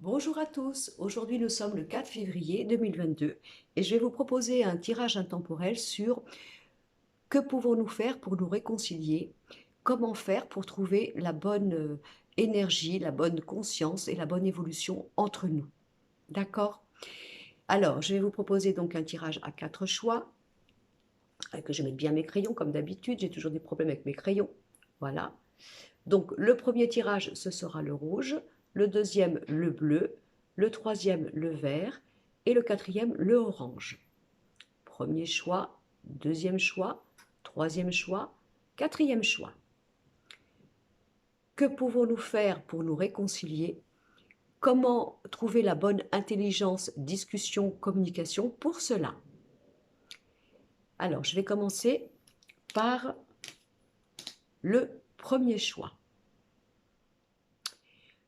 Bonjour à tous, aujourd'hui nous sommes le 4 février 2022 et je vais vous proposer un tirage intemporel sur que pouvons-nous faire pour nous réconcilier, comment faire pour trouver la bonne énergie, la bonne conscience et la bonne évolution entre nous. D'accord? Alors, je vais vous proposer donc un tirage à 4 choix, que je mette bien mes crayons comme d'habitude, j'ai toujours des problèmes avec mes crayons. Voilà. Donc le premier tirage, ce sera le rouge, le deuxième, le bleu, le troisième, le vert et le quatrième, le orange. Premier choix, deuxième choix, troisième choix, quatrième choix. Que pouvons-nous faire pour nous réconcilier? Comment trouver la bonne intelligence, discussion, communication pour cela? Alors, je vais commencer par le premier choix,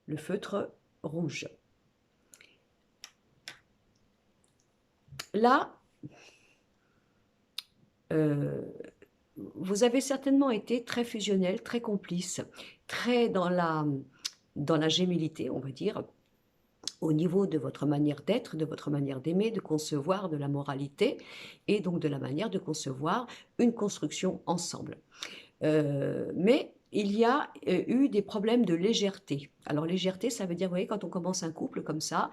le feutre rouge. Là, euh, vous avez certainement été très fusionnel, très complice, très dans la gémilité, on va dire, au niveau de votre manière d'être, de votre manière d'aimer, de concevoir, de la moralité, et donc de la manière de concevoir une construction ensemble. Mais il y a eu des problèmes de légèreté. Alors légèreté, ça veut dire, vous voyez, quand on commence un couple comme ça,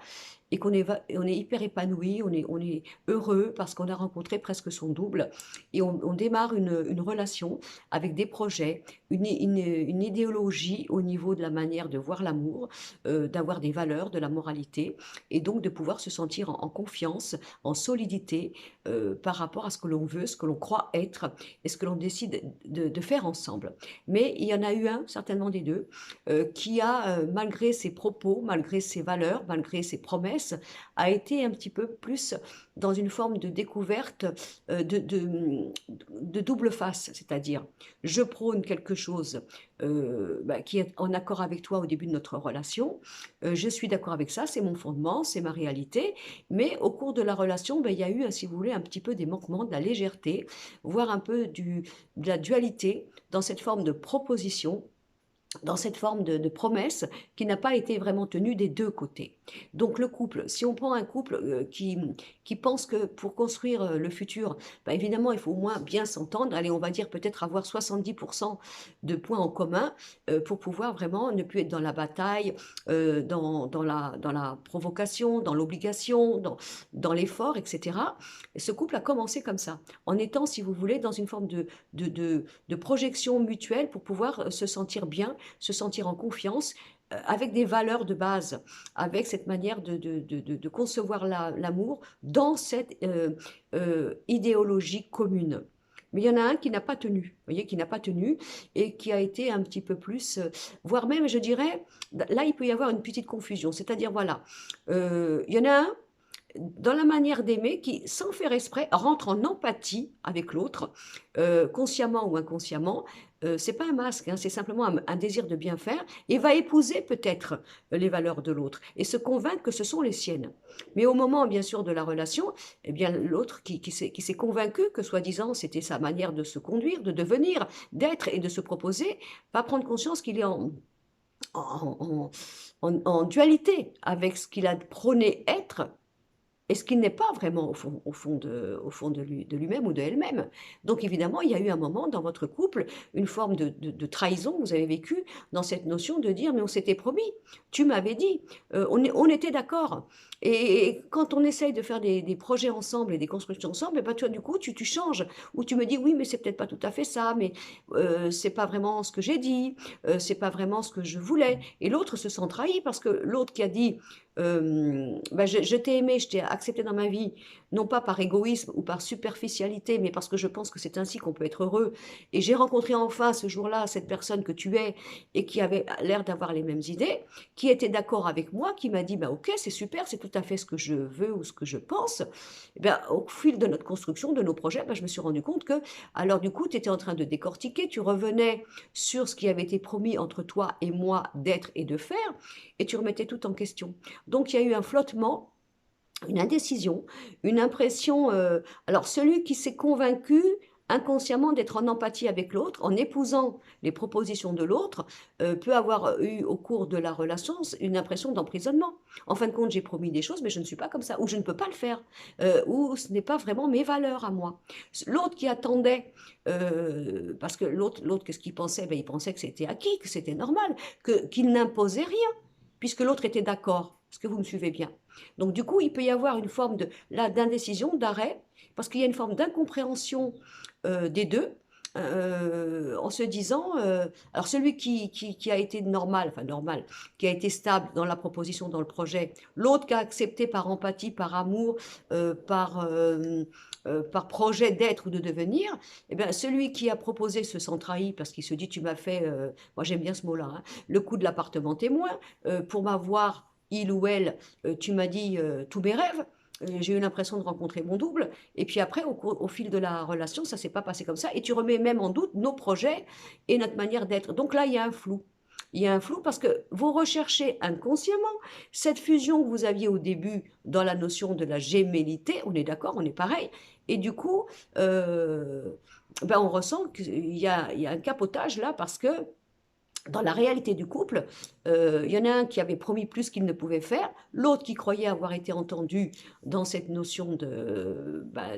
et on est hyper épanoui, on est heureux parce qu'on a rencontré presque son double, et on démarre une relation avec des projets, une idéologie au niveau de la manière de voir l'amour, d'avoir des valeurs, de la moralité, et donc de pouvoir se sentir en confiance, en solidité par rapport à ce que l'on veut, ce que l'on croit être, et ce que l'on décide de faire ensemble. Mais il y en a eu un, certainement des deux, qui a, malgré ses propos, malgré ses valeurs, malgré ses promesses, a été un petit peu plus dans une forme de découverte de double face, c'est-à-dire je prône quelque chose qui est en accord avec toi au début de notre relation, je suis d'accord avec ça, c'est mon fondement, c'est ma réalité, mais au cours de la relation, il y a eu, si vous voulez, un petit peu des manquements, de la légèreté, voire un peu de la dualité dans cette forme de proposition, dans cette forme de promesse qui n'a pas été vraiment tenue des deux côtés. Donc le couple, si on prend un couple qui pense que pour construire le futur, évidemment, il faut au moins bien s'entendre. Allez, on va dire peut-être avoir 70% de points en commun pour pouvoir vraiment ne plus être dans la bataille, dans la provocation, dans l'obligation, dans l'effort, etc. Et ce couple a commencé comme ça, en étant, si vous voulez, dans une forme de projection mutuelle pour pouvoir se sentir bien, se sentir en confiance, avec des valeurs de base, avec cette manière de concevoir l'amour dans cette idéologie commune. Mais il y en a un qui n'a pas tenu, vous voyez, qui n'a pas tenu et qui a été un petit peu plus, voire même, je dirais, là, il peut y avoir une petite confusion. C'est-à-dire, voilà, il y en a un dans la manière d'aimer qui, sans faire exprès, rentre en empathie avec l'autre, consciemment ou inconsciemment. C'est pas un masque, hein, c'est simplement un désir de bien faire et va épouser peut-être les valeurs de l'autre et se convaincre que ce sont les siennes. Mais au moment, bien sûr, de la relation, eh bien, l'autre qui s'est convaincu que, soi-disant, c'était sa manière de se conduire, de devenir, d'être et de se proposer, va prendre conscience qu'il est en, en dualité avec ce qu'il a prôné être et ce qu'il n'est pas vraiment au fond de lui-même ou de elle-même. Donc évidemment, il y a eu un moment dans votre couple, une forme de trahison que vous avez vécu dans cette notion de dire, mais on s'était promis, tu m'avais dit, on était d'accord. Et quand on essaye de faire des projets ensemble et des constructions ensemble, et ben toi, du coup, tu changes. Ou tu me dis, oui, mais c'est peut-être pas tout à fait ça, mais c'est pas vraiment ce que j'ai dit, c'est pas vraiment ce que je voulais. Et l'autre se sent trahi parce que l'autre qui a dit, je t'ai aimé, je t'ai accepté dans ma vie, non pas par égoïsme ou par superficialité, mais parce que je pense que c'est ainsi qu'on peut être heureux. Et j'ai rencontré enfin ce jour-là cette personne que tu es et qui avait l'air d'avoir les mêmes idées, qui était d'accord avec moi, qui m'a dit, ok, c'est super, c'est tout à fait ce que je veux ou ce que je pense. Et au fil de notre construction, de nos projets, je me suis rendu compte que, alors du coup, tu étais en train de décortiquer, tu revenais sur ce qui avait été promis entre toi et moi d'être et de faire, et tu remettais tout en question. Donc il y a eu un flottement, une indécision, une impression. Alors celui qui s'est convaincu inconsciemment d'être en empathie avec l'autre, en épousant les propositions de l'autre, peut avoir eu au cours de la relation une impression d'emprisonnement. En fin de compte, j'ai promis des choses, mais je ne suis pas comme ça, ou je ne peux pas le faire, ou ce n'est pas vraiment mes valeurs à moi. L'autre qui attendait, parce que l'autre, qu'est-ce qu'il pensait? Ben, il pensait que c'était acquis, que c'était normal, qu'il n'imposait rien, puisque l'autre était d'accord. Est-ce que vous me suivez bien? Donc du coup, il peut y avoir une forme d'indécision, d'arrêt, parce qu'il y a une forme d'incompréhension des deux, en se disant, alors celui qui a été normal, enfin normal, qui a été stable dans la proposition, dans le projet, l'autre qui a accepté par empathie, par amour, par projet d'être ou de devenir, eh bien, celui qui a proposé se sent trahi parce qu'il se dit, tu m'as fait, moi j'aime bien ce mot-là, hein, le coup de l'appartement témoin, pour m'avoir, il ou elle, tu m'as dit tous mes rêves, j'ai eu l'impression de rencontrer mon double, et puis après, au fil de la relation, ça ne s'est pas passé comme ça, et tu remets même en doute nos projets et notre manière d'être. Donc là, il y a un flou. Il y a un flou parce que vous recherchez inconsciemment cette fusion que vous aviez au début dans la notion de la gémellité, on est d'accord, on est pareil, et du coup, ben on ressent qu'il y a un capotage là parce que dans la réalité du couple, il y en a un qui avait promis plus qu'il ne pouvait faire, l'autre qui croyait avoir été entendu dans cette notion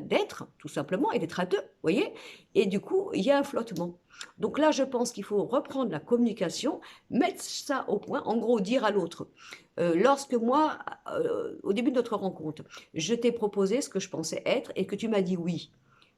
d'être, tout simplement, et d'être à deux, vous voyez. Et du coup, il y a un flottement. Donc là, je pense qu'il faut reprendre la communication, mettre ça au point, en gros, dire à l'autre, lorsque moi, au début de notre rencontre, je t'ai proposé ce que je pensais être et que tu m'as dit oui.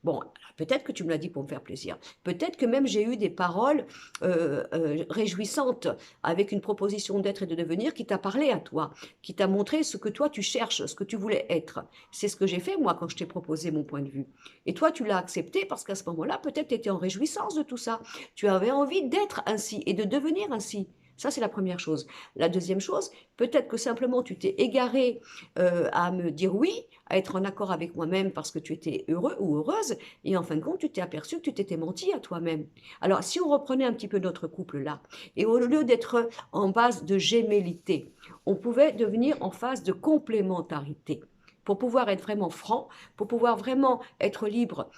Bon, peut-être que tu me l'as dit pour me faire plaisir. Peut-être que même j'ai eu des paroles réjouissante, avec une proposition d'être et de devenir qui t'a parlé à toi, qui t'a montré ce que toi tu cherches, ce que tu voulais être. C'est ce que j'ai fait moi quand je t'ai proposé mon point de vue. Et toi tu l'as accepté parce qu'à ce moment-là, peut-être tu étais en réjouissance de tout ça. Tu avais envie d'être ainsi et de devenir ainsi. Ça, c'est la première chose. La deuxième chose, peut-être que simplement tu t'es égaré à me dire oui, à être en accord avec moi-même parce que tu étais heureux ou heureuse, et en fin de compte, tu t'es aperçu que tu t'étais menti à toi-même. Alors, si on reprenait un petit peu notre couple là, et au lieu d'être en base de gémellité, on pouvait devenir en phase de complémentarité pour pouvoir être vraiment franc, pour pouvoir vraiment être libre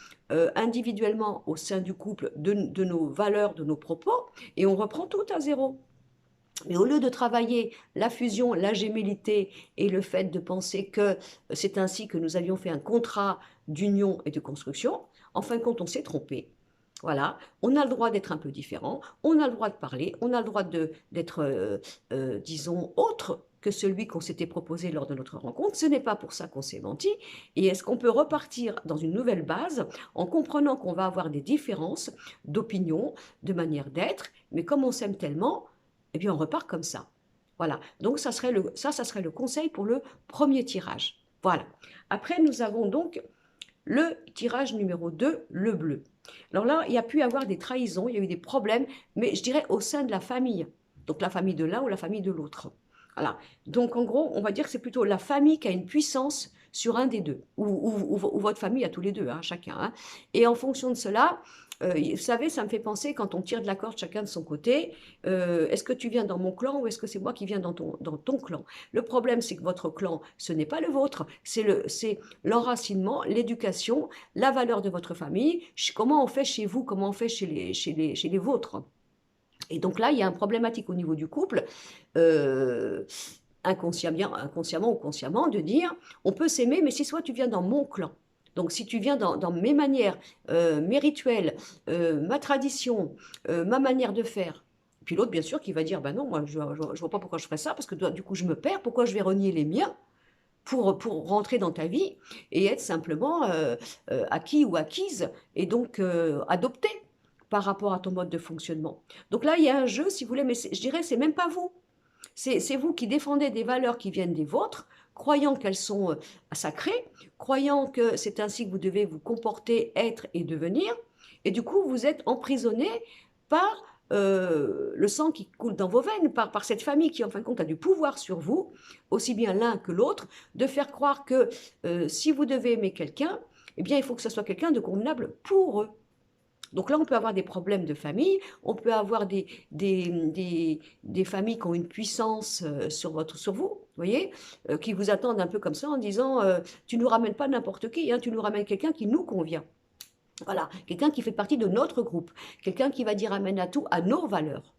individuellement au sein du couple de nos valeurs, de nos propos, et on reprend tout à zéro. Mais au lieu de travailler la fusion, la gémellité et le fait de penser que c'est ainsi que nous avions fait un contrat d'union et de construction, en fin de compte, on s'est trompé. Voilà, on a le droit d'être un peu différent, on a le droit de parler, on a le droit d'être, disons, autre que celui qu'on s'était proposé lors de notre rencontre. Ce n'est pas pour ça qu'on s'est menti. Et est-ce qu'on peut repartir dans une nouvelle base en comprenant qu'on va avoir des différences d'opinion, de manière d'être, mais comme on s'aime tellement, eh bien on repart comme ça. Voilà, donc ça serait le conseil pour le premier tirage. Voilà. Après, nous avons donc le tirage numéro 2, le bleu. Alors là, il y a pu y avoir des trahisons, il y a eu des problèmes, mais je dirais au sein de la famille. Donc la famille de l'un ou la famille de l'autre. Voilà. Donc en gros, on va dire que c'est plutôt la famille qui a une puissance sur un des deux, ou votre famille à tous les deux, hein, chacun. Hein. Et en fonction de cela, vous savez, ça me fait penser quand on tire de la corde chacun de son côté, est-ce que tu viens dans mon clan ou est-ce que c'est moi qui viens dans ton clan? Le problème, c'est que votre clan, ce n'est pas le vôtre, c'est l'enracinement, l'éducation, la valeur de votre famille, comment on fait chez vous, comment on fait chez les vôtres. Et donc là, il y a une problématique au niveau du couple, inconsciemment ou consciemment, de dire, on peut s'aimer, mais si soit tu viens dans mon clan. Donc si tu viens dans mes manières, mes rituels, ma tradition, ma manière de faire, puis l'autre, bien sûr, qui va dire, ben non, moi, je ne vois pas pourquoi je ferais ça, parce que du coup, je me perds, pourquoi je vais renier les miens pour rentrer dans ta vie et être simplement acquis ou acquise, et donc adopté par rapport à ton mode de fonctionnement. Donc là, il y a un jeu, si vous voulez, mais je dirais, c'est même pas vous. C'est vous qui défendez des valeurs qui viennent des vôtres, croyant qu'elles sont sacrées, croyant que c'est ainsi que vous devez vous comporter, être et devenir, et du coup, vous êtes emprisonné par le sang qui coule dans vos veines, par cette famille qui, en fin de compte, a du pouvoir sur vous, aussi bien l'un que l'autre, de faire croire que si vous devez aimer quelqu'un, eh bien, il faut que ce soit quelqu'un de convenable pour eux. Donc là, on peut avoir des problèmes de famille, on peut avoir des familles qui ont une puissance sur vous, vous voyez, qui vous attendent un peu comme ça en disant tu ne nous ramènes pas n'importe qui, hein, tu nous ramènes quelqu'un qui nous convient. Voilà, quelqu'un qui fait partie de notre groupe, quelqu'un qui va dire amen à tout, à nos valeurs.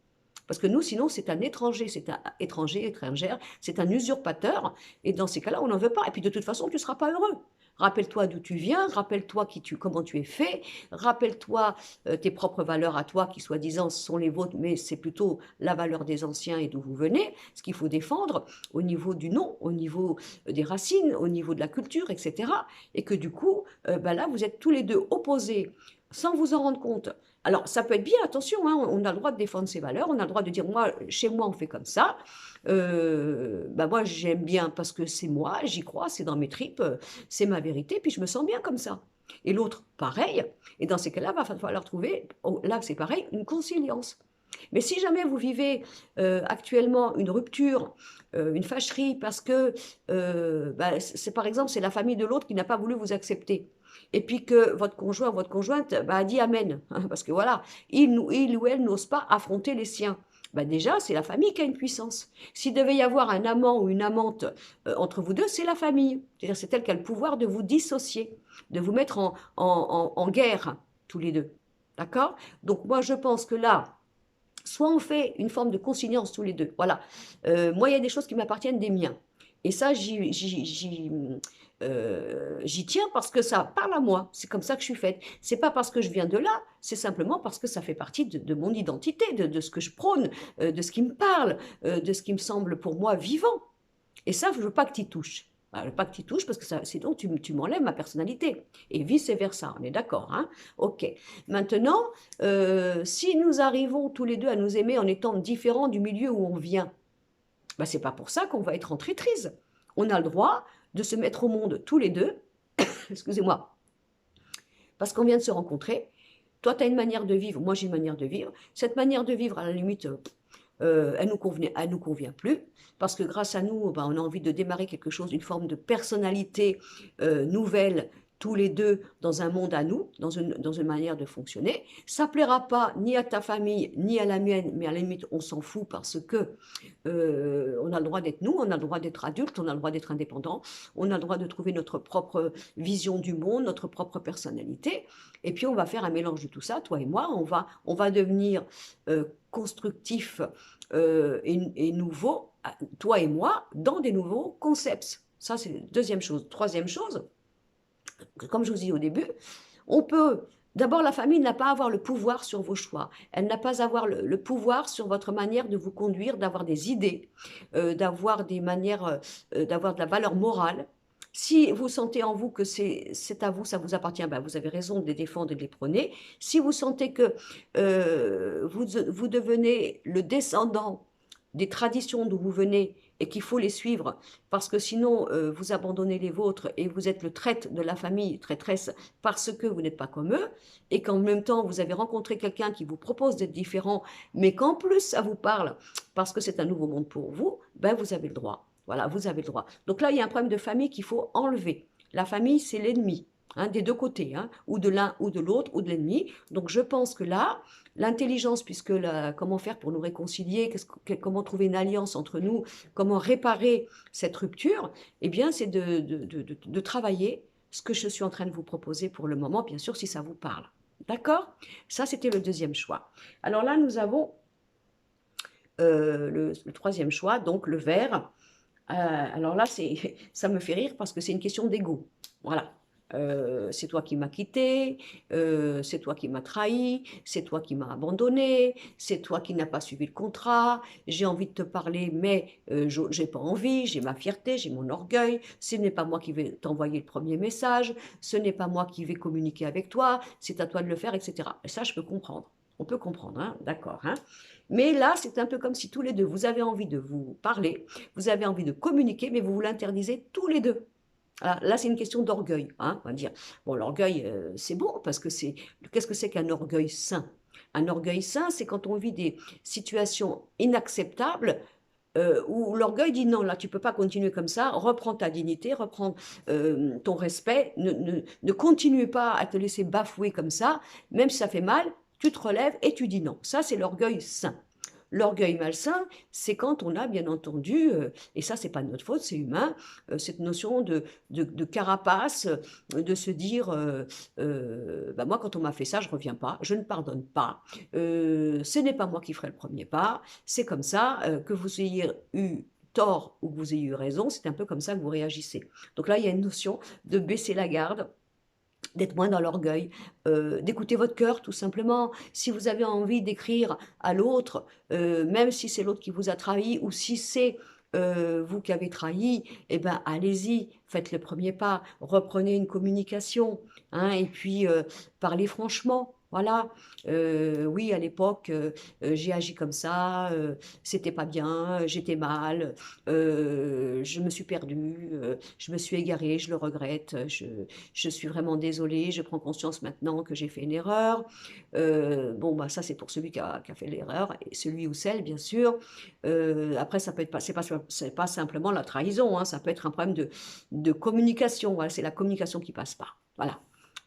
Parce que nous, sinon, c'est un étranger, c'est un étranger, étrangère, c'est un usurpateur. Et dans ces cas-là, on n'en veut pas. Et puis, de toute façon, tu ne seras pas heureux. Rappelle-toi d'où tu viens, rappelle-toi comment tu es fait, rappelle-toi tes propres valeurs à toi qui, soi-disant, sont les vôtres, mais c'est plutôt la valeur des anciens et d'où vous venez, ce qu'il faut défendre au niveau du nom, au niveau des racines, au niveau de la culture, etc. Et que du coup, ben là, vous êtes tous les deux opposés sans vous en rendre compte. Alors, ça peut être bien, attention, hein, on a le droit de défendre ses valeurs, on a le droit de dire, moi, chez moi, on fait comme ça. Bah moi, j'aime bien parce que c'est moi, j'y crois, c'est dans mes tripes, c'est ma vérité, puis je me sens bien comme ça. Et l'autre, pareil. Et dans ces cas-là, il va falloir trouver, oh, là, c'est pareil, une conciliance. Mais si jamais vous vivez actuellement une rupture, une fâcherie, parce que bah, c'est par exemple c'est la famille de l'autre qui n'a pas voulu vous accepter, et puis que votre conjoint ou votre conjointe bah, a dit amen, hein, parce que voilà, il ou elle n'ose pas affronter les siens. Bah déjà, c'est la famille qui a une puissance. S'il devait y avoir un amant ou une amante entre vous deux, c'est la famille. C'est-à-dire c'est elle qui a le pouvoir de vous dissocier, de vous mettre en guerre tous les deux. D'accord? Donc moi, je pense que là, soit on fait une forme de conciliance tous les deux. Voilà. Moi, il y a des choses qui m'appartiennent des miens. Et ça, j'y tiens parce que ça parle à moi. C'est comme ça que je suis faite. C'est pas parce que je viens de là, c'est simplement parce que ça fait partie de mon identité, de ce que je prône, de ce qui me parle, de ce qui me semble pour moi vivant. Et ça, je veux pas que tu y touches. Bah, je veux pas que tu y touches parce que ça, sinon tu m'enlèves ma personnalité. Et vice-versa, on est d'accord, hein? Ok. Maintenant, si nous arrivons tous les deux à nous aimer en étant différents du milieu où on vient, bah, c'est pas pour ça qu'on va être en traîtrise. On a le droit de se mettre au monde tous les deux, excusez-moi, parce qu'on vient de se rencontrer. Toi, tu as une manière de vivre, moi j'ai une manière de vivre. Cette manière de vivre, à la limite, elle nous convient plus, parce que grâce à nous, ben, on a envie de démarrer quelque chose, une forme de personnalité nouvelle, tous les deux, dans un monde à nous, dans une manière de fonctionner. Ça plaira pas ni à ta famille, ni à la mienne, mais à la limite, on s'en fout parce que on a le droit d'être nous, on a le droit d'être adulte, on a le droit d'être indépendant, on a le droit de trouver notre propre vision du monde, notre propre personnalité, et puis on va faire un mélange de tout ça, toi et moi, on va devenir constructif et nouveau, toi et moi, dans des nouveaux concepts. Ça, c'est la deuxième chose. Troisième chose, comme je vous ai dit au début, on peut... D'abord, la famille n'a pas à avoir le pouvoir sur vos choix. Elle n'a pas à avoir le pouvoir sur votre manière de vous conduire, d'avoir des idées, d'avoir des manières, d'avoir de la valeur morale. Si vous sentez en vous que c'est à vous, ça vous appartient, ben vous avez raison de les défendre et de les prôner. Si vous sentez que vous devenez le descendant des traditions d'où vous venez et qu'il faut les suivre parce que sinon vous abandonnez les vôtres et vous êtes le traître de la famille, traîtresse, parce que vous n'êtes pas comme eux et qu'en même temps vous avez rencontré quelqu'un qui vous propose d'être différent mais qu'en plus ça vous parle parce que c'est un nouveau monde pour vous, ben vous avez le droit. Voilà, vous avez le droit. Donc là, il y a un problème de famille qu'il faut enlever. La famille, c'est l'ennemi. Hein, des deux côtés, hein, ou de l'un ou de l'autre, ou de l'ennemi. Donc je pense que là, l'intelligence, puisque comment faire pour nous réconcilier, comment trouver une alliance entre nous, comment réparer cette rupture, eh bien c'est de travailler ce que je suis en train de vous proposer pour le moment, bien sûr si ça vous parle. D'accord? Ça, c'était le deuxième choix. Alors là, nous avons le troisième choix, donc le vert. Alors là, ça me fait rire parce que c'est une question d'ego. Voilà. C'est toi qui m'as quitté, c'est toi qui m'as trahi, c'est toi qui m'as abandonné, c'est toi qui n'as pas suivi le contrat, j'ai envie de te parler, mais j'ai pas envie, j'ai ma fierté, j'ai mon orgueil, ce n'est pas moi qui vais t'envoyer le premier message, ce n'est pas moi qui vais communiquer avec toi, c'est à toi de le faire, etc. Et ça, je peux comprendre. On peut comprendre, hein, d'accord. Hein. Mais là, c'est un peu comme si tous les deux, vous avez envie de vous parler, vous avez envie de communiquer, mais vous vous l'interdisez tous les deux. Alors, là, c'est une question d'orgueil, hein, on va dire. Bon, l'orgueil, c'est bon, parce que qu'est-ce que c'est qu'un orgueil sain? Un orgueil sain, c'est quand on vit des situations inacceptables, où l'orgueil dit non, là, tu ne peux pas continuer comme ça, reprends ta dignité, reprends ton respect, ne continue pas à te laisser bafouer comme ça, même si ça fait mal, tu te relèves et tu dis non. Ça, c'est l'orgueil sain. L'orgueil malsain, c'est quand on a bien entendu, et ça c'est pas de notre faute, c'est humain, cette notion de carapace, de se dire, bah, moi quand on m'a fait ça, je reviens pas, je ne pardonne pas, ce n'est pas moi qui ferai le premier pas, c'est comme ça, que vous ayez eu tort ou que vous ayez eu raison, c'est un peu comme ça que vous réagissez. Donc là, il y a une notion de baisser la garde, d'être moins dans l'orgueil, d'écouter votre cœur tout simplement. Si vous avez envie d'écrire à l'autre, même si c'est l'autre qui vous a trahi ou si c'est vous qui avez trahi, eh ben allez-y, faites le premier pas, reprenez une communication, hein, et puis parlez franchement. Voilà, oui, à l'époque, j'ai agi comme ça, c'était pas bien, j'étais mal, je me suis perdue, je me suis égarée, je le regrette, je suis vraiment désolée, je prends conscience maintenant que j'ai fait une erreur. Bon, bah, ça, c'est pour celui qui a fait l'erreur, et celui ou celle, bien sûr. Après, ça peut être pas, c'est pas simplement la trahison, hein, ça peut être un problème de communication. Voilà, c'est la communication qui passe pas. Voilà.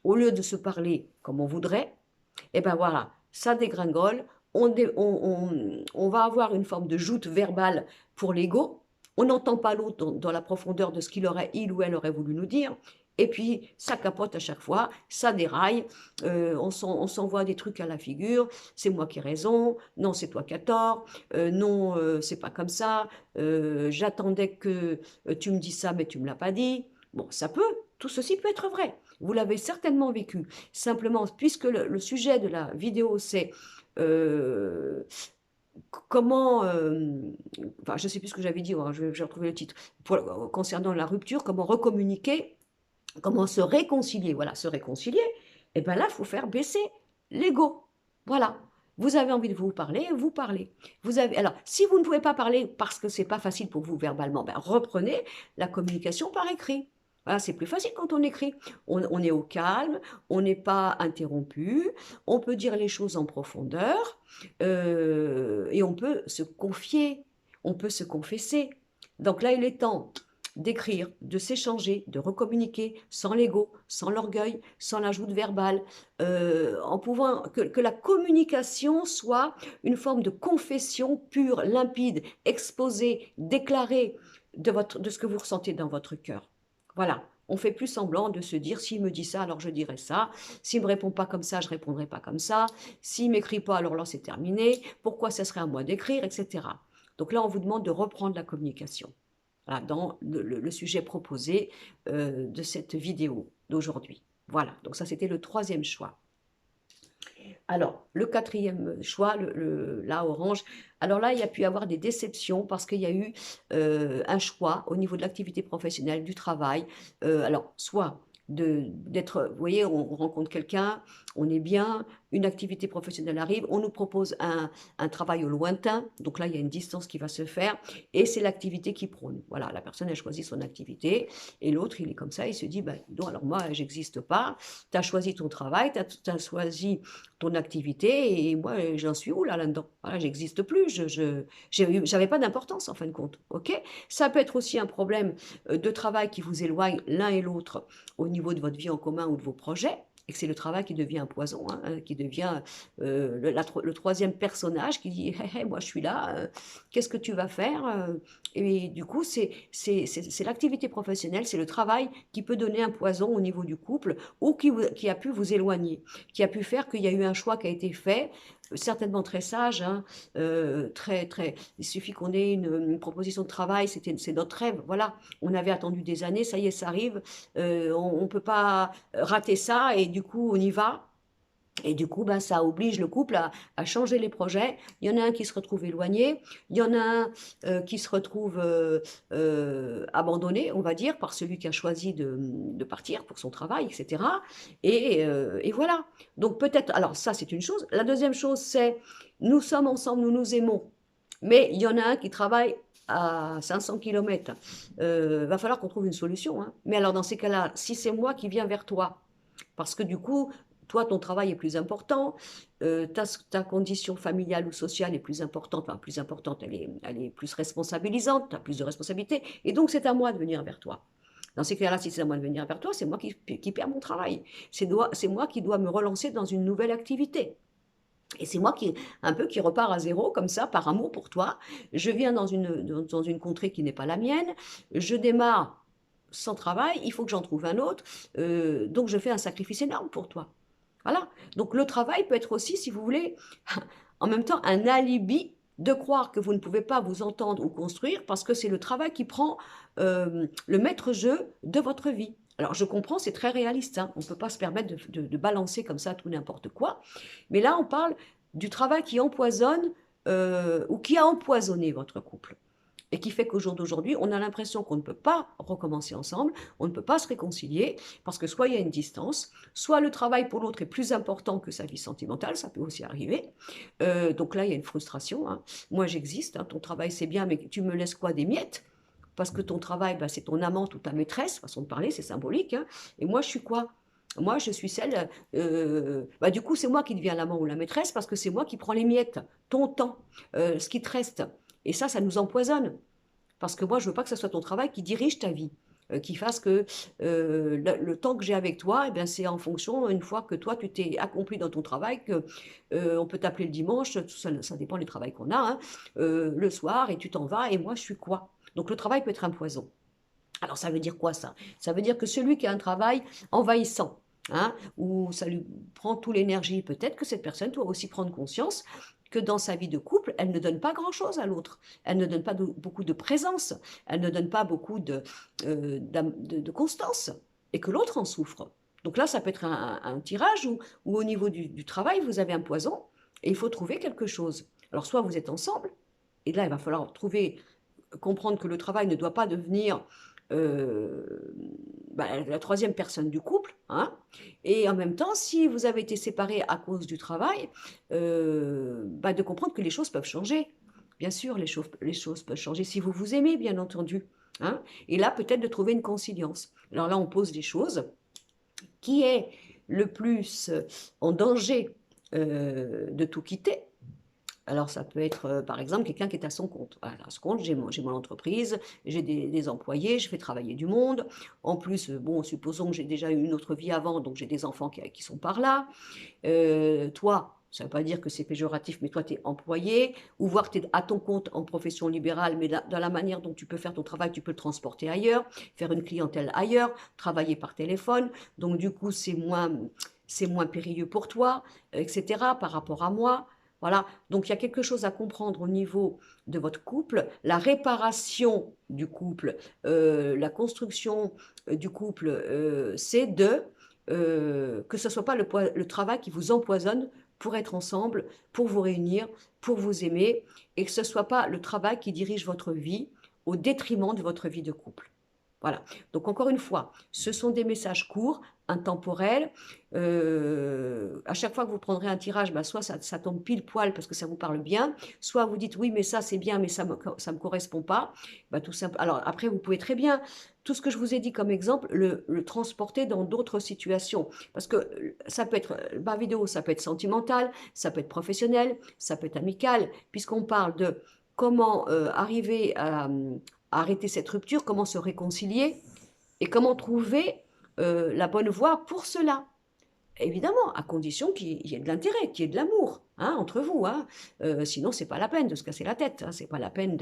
Au lieu de se parler comme on voudrait, et ben voilà, ça dégringole. On va avoir une forme de joute verbale pour l'ego. On n'entend pas l'autre dans la profondeur de ce il ou elle aurait voulu nous dire. Et puis, ça capote à chaque fois, ça déraille, on s'envoie des trucs à la figure, c'est moi qui ai raison, non, c'est toi qui as tort, non, c'est pas comme ça, j'attendais que tu me dises ça, mais tu me l'as pas dit. Bon, tout ceci peut être vrai. Vous l'avez certainement vécu. Simplement, puisque le sujet de la vidéo, c'est euh, comment, enfin, je ne sais plus ce que j'avais dit, hein, je vais retrouver le titre, concernant la rupture, comment recommuniquer, comment se réconcilier. Voilà, se réconcilier, et bien là, il faut faire baisser l'ego. Voilà. Vous avez envie de vous parler, vous parlez. Alors, si vous ne pouvez pas parler parce que c'est pas facile pour vous verbalement, ben reprenez la communication par écrit. Voilà, c'est plus facile quand on écrit. On est au calme, on n'est pas interrompu, on peut dire les choses en profondeur, et on peut se confier, on peut se confesser. Donc là, il est temps d'écrire, de s'échanger, de recommuniquer sans l'ego, sans l'orgueil, sans l'ajout verbal, en pouvant que la communication soit une forme de confession pure, limpide, exposée, déclarée de ce que vous ressentez dans votre cœur. Voilà. On fait plus semblant de se dire, s'il me dit ça, alors je dirai ça. S'il me répond pas comme ça, je répondrai pas comme ça. S'il m'écrit pas, alors là, c'est terminé. Pourquoi ça serait à moi d'écrire, etc. Donc là, on vous demande de reprendre la communication. Voilà, dans le sujet proposé de cette vidéo d'aujourd'hui. Voilà, donc ça c'était le troisième choix. Alors, le quatrième choix, là, orange, alors là, il y a pu y avoir des déceptions parce qu'il y a eu un choix au niveau de l'activité professionnelle, du travail. Alors, soit d'être, vous voyez, on rencontre quelqu'un, on est bien, une activité professionnelle arrive, on nous propose un travail au lointain, donc là, il y a une distance qui va se faire, et c'est l'activité qui prône. Voilà, la personne a choisi son activité, et l'autre, il est comme ça, il se dit, ben, non, alors moi, j'existe pas, tu as choisi ton travail, tu as choisi ton activité, et moi, j'en suis où là-dedans? Voilà, j'existe plus, j'avais pas d'importance en fin de compte, ok? Ça peut être aussi un problème de travail qui vous éloigne l'un et l'autre au niveau de votre vie en commun ou de vos projets, et que c'est le travail qui devient un poison, hein, qui devient le troisième personnage qui dit hey, hey, moi je suis là, qu'est-ce que tu vas faire? Et du coup, c'est l'activité professionnelle, c'est le travail qui peut donner un poison au niveau du couple ou qui a pu vous éloigner, qui a pu faire qu'il y a eu un choix qui a été fait, certainement très sage, hein, très, très. Il suffit qu'on ait une proposition de travail, c'est notre rêve, voilà. On avait attendu des années, ça y est, ça arrive, on ne peut pas rater ça et du coup, on y va. Et du coup, ben, ça oblige le couple à changer les projets. Il y en a un qui se retrouve éloigné, il y en a un qui se retrouve abandonné, on va dire, par celui qui a choisi de partir pour son travail, etc. Et voilà. Donc peut-être, alors ça c'est une chose. La deuxième chose c'est, nous sommes ensemble, nous nous aimons. Mais il y en a un qui travaille à 500 km. Va falloir qu'on trouve une solution, hein. Mais alors dans ces cas-là, si c'est moi qui viens vers toi, parce que du coup, toi, ton travail est plus important, ta condition familiale ou sociale est plus importante, enfin plus importante, elle est plus responsabilisante, tu as plus de responsabilités, et donc c'est à moi de venir vers toi. Dans ces cas-là, si c'est à moi de venir vers toi, c'est moi qui perds mon travail. C'est moi qui dois me relancer dans une nouvelle activité. Et c'est moi qui, un peu, qui repars à zéro, comme ça, par amour pour toi. Je viens dans une contrée qui n'est pas la mienne. Je démarre sans travail, il faut que j'en trouve un autre. Donc je fais un sacrifice énorme pour toi. Voilà. Donc le travail peut être aussi, si vous voulez, en même temps un alibi de croire que vous ne pouvez pas vous entendre ou construire parce que c'est le travail qui prend le maître-jeu de votre vie. Alors je comprends, c'est très réaliste, hein. On ne peut pas se permettre de balancer comme ça tout n'importe quoi. Mais là, on parle du travail qui empoisonne ou qui a empoisonné votre couple. Et qui fait qu'au jour d'aujourd'hui, on a l'impression qu'on ne peut pas recommencer ensemble, on ne peut pas se réconcilier, parce que soit il y a une distance, soit le travail pour l'autre est plus important que sa vie sentimentale, ça peut aussi arriver. Donc là, il y a une frustration, hein. Moi, j'existe, hein, ton travail c'est bien, mais tu me laisses quoi, des miettes? Parce que ton travail, bah, c'est ton amante ou ta maîtresse, façon de parler, c'est symbolique, hein. Et moi, je suis quoi? Moi, je suis celle, bah, du coup, c'est moi qui deviens l'amant ou la maîtresse parce que c'est moi qui prends les miettes, ton temps, ce qui te reste. Et ça nous empoisonne. Parce que moi, je veux pas que ce soit ton travail qui dirige ta vie, qui fasse que le temps que j'ai avec toi, eh bien, c'est en fonction, une fois que toi, tu t'es accompli dans ton travail, que on peut t'appeler le dimanche, ça dépend du travail qu'on a, hein, le soir, et tu t'en vas, et moi, je suis quoi? Donc le travail peut être un poison. Alors ça veut dire quoi ça? Ça veut dire que celui qui a un travail envahissant, hein, où ça lui prend toute l'énergie, peut-être que cette personne doit aussi prendre conscience que dans sa vie de couple, elle ne donne pas grand-chose à l'autre. Elle ne donne pas beaucoup de présence, elle ne donne pas beaucoup de constance, et que l'autre en souffre. Donc là, ça peut être un tirage où au niveau du travail, vous avez un poison, et il faut trouver quelque chose. Alors soit vous êtes ensemble, et là, il va falloir trouver comprendre que le travail ne doit pas devenir bah, la troisième personne du couple, hein. Et en même temps, si vous avez été séparés à cause du travail, bah, de comprendre que les choses peuvent changer. Bien sûr, les choses peuvent changer si vous vous aimez, bien entendu, hein. Et là, peut-être de trouver une conciliance. Alors là, on pose des choses. Qui est le plus en danger de tout quitter? Alors, ça peut être, par exemple, quelqu'un qui est à son compte. Voilà, à son compte, j'ai mon entreprise, j'ai des employés, je fais travailler du monde. En plus, bon, supposons que j'ai déjà eu une autre vie avant, donc j'ai des enfants qui sont par là. Toi, ça ne veut pas dire que c'est péjoratif, mais toi, tu es employé, ou voir que tu es à ton compte en profession libérale, mais dans la manière dont tu peux faire ton travail, tu peux le transporter ailleurs, faire une clientèle ailleurs, travailler par téléphone. Donc, du coup, c'est moins périlleux pour toi, etc., par rapport à moi. Voilà, donc il y a quelque chose à comprendre au niveau de votre couple, la réparation du couple, la construction du couple, c'est que ce ne soit pas le travail qui vous empoisonne pour être ensemble, pour vous réunir, pour vous aimer, et que ce ne soit pas le travail qui dirige votre vie au détriment de votre vie de couple. Voilà. Donc encore une fois, ce sont des messages courts, intemporels. À chaque fois que vous prendrez un tirage, bah, soit ça tombe pile poil parce que ça vous parle bien, soit vous dites oui, mais ça c'est bien, mais ça me correspond pas. Bah, tout simple. Alors après, vous pouvez très bien tout ce que je vous ai dit comme exemple, le transporter dans d'autres situations. Parce que ça peut être, ma vidéo, ça peut être sentimental, ça peut être professionnel, ça peut être amical, puisqu'on parle de comment arriver à arrêter cette rupture, comment se réconcilier et comment trouver la bonne voie pour cela. Évidemment, à condition qu'il y ait de l'intérêt, qu'il y ait de l'amour, hein, entre vous, hein. Sinon, c'est pas la peine de se casser la tête, hein. C'est pas la peine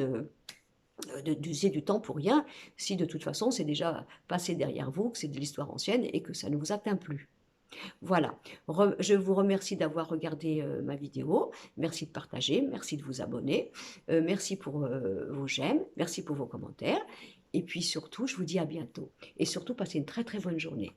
d'user du temps pour rien, si de toute façon c'est déjà passé derrière vous, que c'est de l'histoire ancienne et que ça ne vous atteint plus. Voilà, je vous remercie d'avoir regardé ma vidéo, merci de partager, merci de vous abonner, merci pour vos j'aime, merci pour vos commentaires, et puis surtout, je vous dis à bientôt. Et surtout, passez une très très bonne journée.